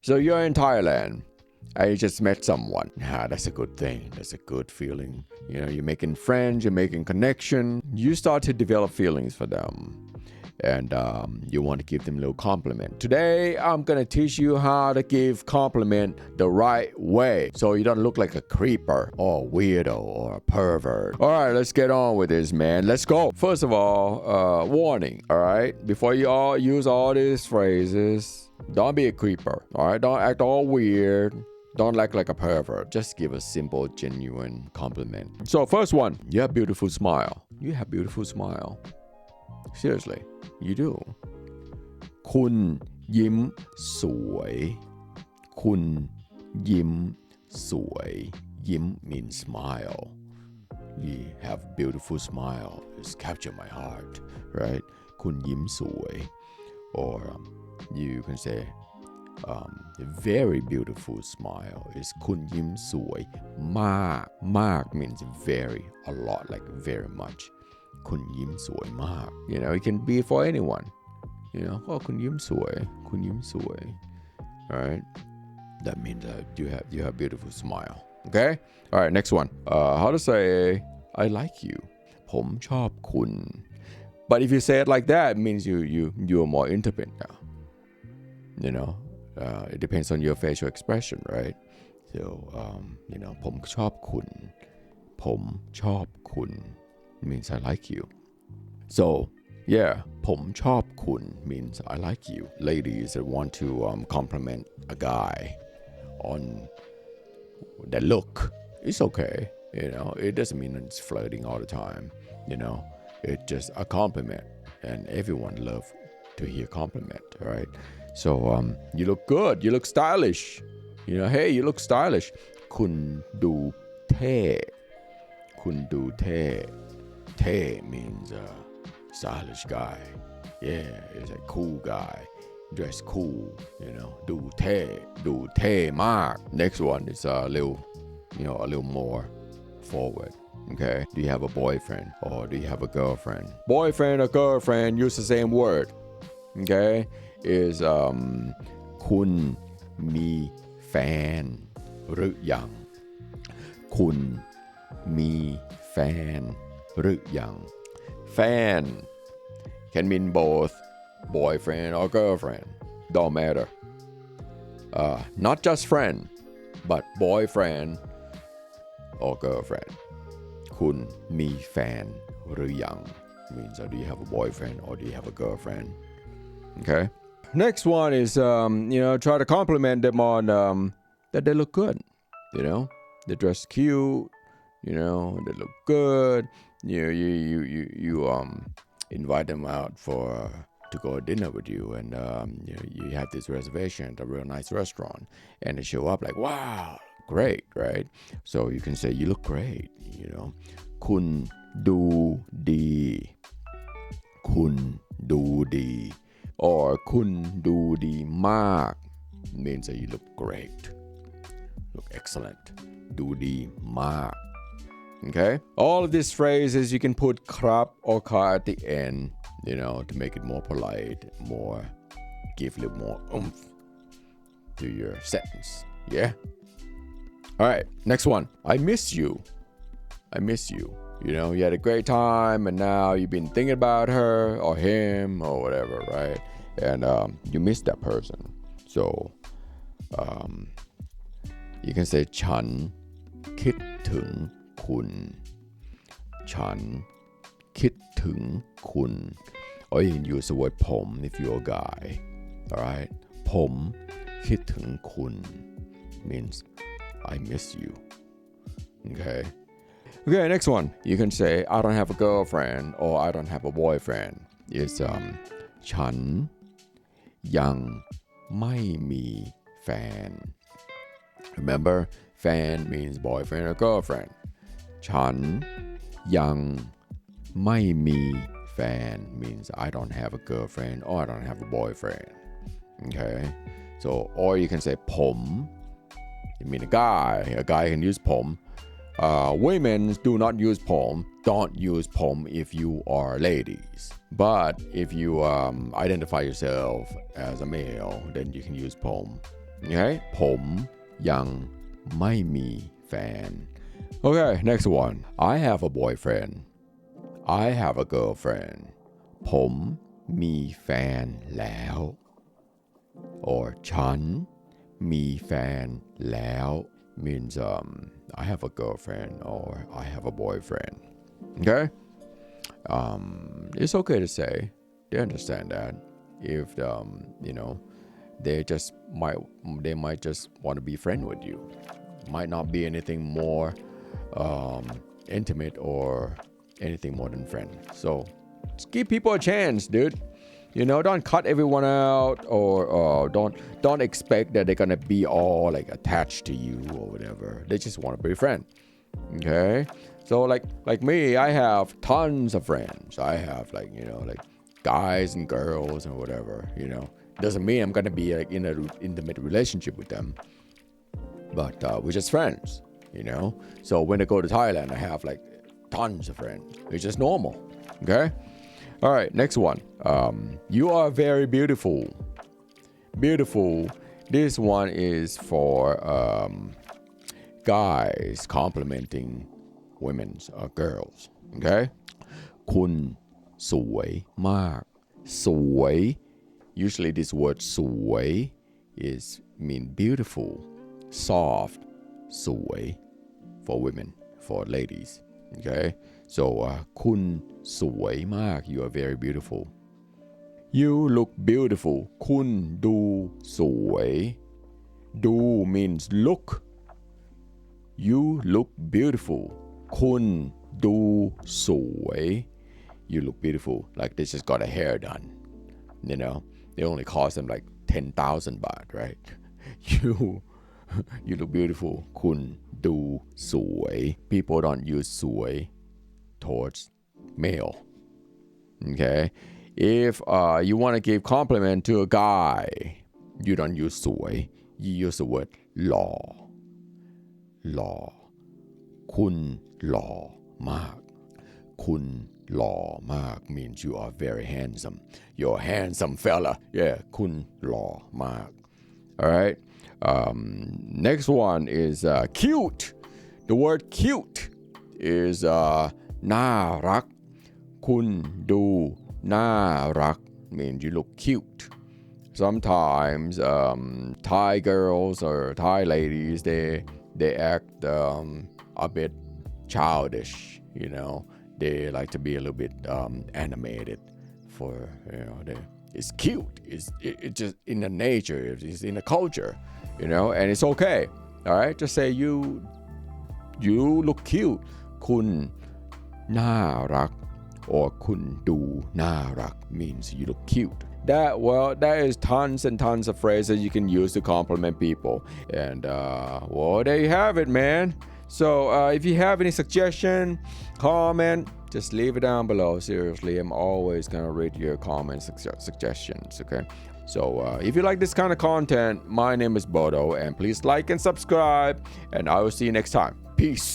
So you're in Thailand. I just met someone. That's a good thing. That's a good feeling. You're making friends, you're making connection. You start to develop feelings for them. And you want to give them a little compliment. Today, I'm going to teach you how to give compliment the right way. So you don't look like a creeper or a weirdo or a pervert. All right, let's get on with this, man. Let's go. First of all, warning, all right? Before you all use all these phrases, don't be a creeper, all right? Don't act all weird. Don't act like a pervert. Just give a simple, genuine compliment. So first one, you have a beautiful smile. You have a beautiful smile. Seriously, you do. คุณยิ้มสวย คุณยิ้มสวย ยิ้ม means smile. You have a beautiful smile. It's captured my heart, right? คุณยิ้มสวย or you can say a very beautiful smile is คุณยิ้มสวยมาก มาก means very, a lot, like very much. คุณยิ้มสวยมาก it can be for anyone. คุณยิ้มสวย คุณยิ้มสวย alright, that means you have beautiful smile. Okay, alright, next one. How to say I like you ผมชอบคุณ but if you say it like that, it means you are more intimate now. It depends on your facial expression, right? So ผมชอบคุณ ผมชอบคุณ means I like you. So yeah, ผมชอบคุณ means I like you. Ladies that want to compliment a guy on the look, it's okay. It doesn't mean it's flirting all the time. It's just a compliment, and everyone love to hear compliment, right? So you look good, you look stylish. Hey, you look stylish. คุณดูเท่ คุณดูเท่ เท่ means stylish guy. Yeah, it's a cool guy. Dress cool, ดูเท่ ดูเท่มาก Next one is a little more forward. Okay, do you have a boyfriend or do you have a girlfriend? Boyfriend or girlfriend use the same word. Okay, is คุณมีแฟนหรือยัง คุณมีแฟนหรือยัง Fan can mean both boyfriend or girlfriend. Don't matter. Not just friend, but boyfriend or girlfriend. คุณมีแฟนหรือยัง means do you have a boyfriend or do you have a girlfriend? Okay. Next one is try to compliment them on that they look good. They dress cute. They look good. You invite them out to go to dinner with you, and you have this reservation at a real nice restaurant, and they show up like, wow, great, right? So you can say you look great. คุณดูดี คุณดูดี or คุณดูดีมาก means that you look great, look excellent. ดูดีมาก Okay, all of these phrases you can put krap or ka at the end, to make it more polite, give a little more oomph to your sentence. Yeah. All right, next one. I miss you. I miss you. You had a great time, and now you've been thinking about her or him or whatever, right? And you miss that person. So you can say ฉันคิดถึงคุณ ฉันคิดถึงคุณ or you can use the word ผม if you're a guy. All right, ผมคิดถึงคุณ means I miss you. Okay, next one. You can say I don't have a girlfriend or I don't have a boyfriend. It's ฉันยังไม่มีแฟน. Remember, fan means boyfriend or girlfriend. ฉันยังไม่มีแฟน means I don't have a girlfriend or I don't have a boyfriend. Okay, so or you can say ผม you mean a guy can use ผม. Women do not use ผม. Don't use ผม if you are ladies. But if you identify yourself as a male, then you can use ผม. Okay ผมยังไม่มีแฟน Okay next one I have a boyfriend I have a girlfriend ผมมีแฟนแล้ว or ฉันมีแฟนแล้ว means I have a girlfriend or I have a boyfriend okay it's okay to say they understand that if you know they might just want to be friend with you might not be anything more intimate or anything more than friend so just give people a chance dude you know don't cut everyone out or don't expect that they're gonna be all like attached to you or whatever they just want to be a friend okay so like me I have tons of friends I have like you know like guys and girls and whatever you know doesn't mean I'm gonna be like in an intimate relationship with them but we're just friends you know so when I go to Thailand I have like tons of friends it's just normal okay all right next one you are very beautiful this one is for guys complimenting women or girls okay คุณสวยมากสวย usually this word สวย is mean beautiful soft สวย for women for ladies okay so คุณสวยมาก you are very beautiful you look beautiful คุณดูสวย do means look you look beautiful คุณดูสวย you look beautiful like they just got a hair done you know they only cost them like 10,000 baht right you look beautiful คุณดูสวย people don't use สวย towards male okay if you want to give compliment to a guy you don't use สวย you use the word หล่อ คุณหล่อมาก คุณหล่อมาก means you are very handsome you're a handsome fella yeah คุณหล่อมาก all right next one is cute the word cute is น่ารัก คุณดูน่ารัก means you look cute sometimes Thai girls or Thai ladies they act a bit childish you know they like to be a little bit animated for you know it's cute it's just in the nature it's in the culture you know and it's okay all right just say you look cute คุณน่ารัก or คุณดูน่ารัก means you look cute that is tons and tons of phrases you can use to compliment people and well there you have it man so if you have any suggestion comment just leave it down below seriously I'm always gonna read your comments suggestions okay so if you like this kind of content my name is Bodo and please like and subscribe and I will see you next time peace